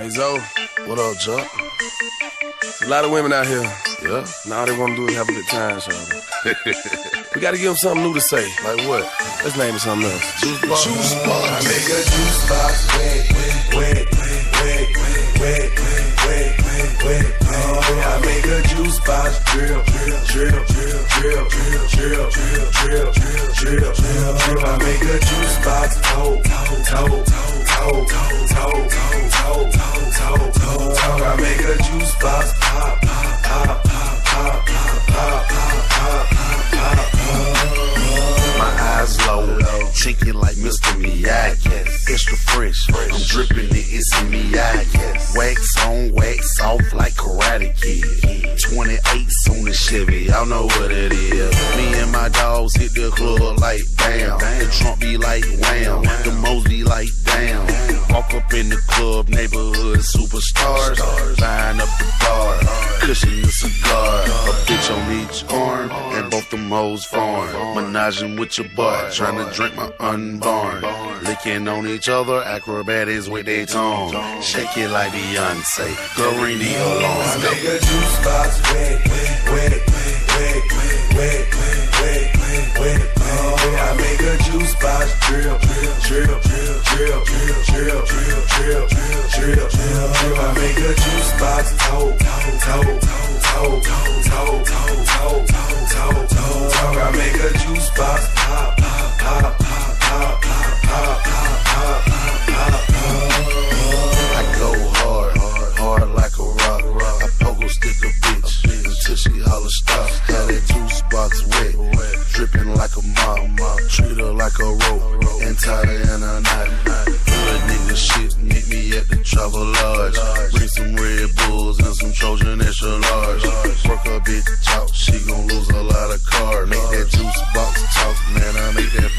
Hey Zoe, What up, Chuck? a lot of women out here. Yeah? And all they want to do is have a good time, shawty. We gotta give them something new to say. Like what? Let's name it something else. Juice box. Juice box. I make a juice box wet, wet, wet, wet, wet, wet. I make a juice box drip, drip, drip, drip, drip, drip, drip, drip, drip. I make a juice box toe, toe, toe, toe, toe, toe, toe, toe, toe. I make a juice box pop, pop, pop, pop, pop, pop, pop, pop. My eyes low, chinking like Mr. Miyagi. Extra fresh, I'm dripping it, it's in Miyagi. Wax on, wax off like Karate Kid. 28s on the Chevy, y'all know what it is. Me and my dogs hit the club like bam. The trunk be like wham, the Mo's be like damn. Walk up in the club, neighborhood superstars. Line up the bar, cushion the cigar. A bitch on each arm, and both them hoes foreign. Menaging with your boy, trying to drink my unborn. Licking on each other, acrobatics with their tongue. Shake it like Beyonce, girl ring the alarm. I make a juice box wet, wet, wet, wet, wet, wet. I make a juice box drip, drip, drip, drip, drip, drip, drip, drip, drip. I make a juice box toe, toe, toe, toe, toe, toe, toe, toe, toe. I make a juice box pop, pop, pop, pop, pop, pop, pop, pop, pop. I go hard, hard like a rock. I pogo stick a bitch until she holler stop. Got that juice box wet, dripping like a mop. Treat her like a rope and tie her in a knot. Good nigga shit, meet me at the Travel Lodge. Bring some Red Bulls and some Trojan extra large. Work a bitch talk, she gon' lose a lot of cards. Make that juice box talk, man, I make that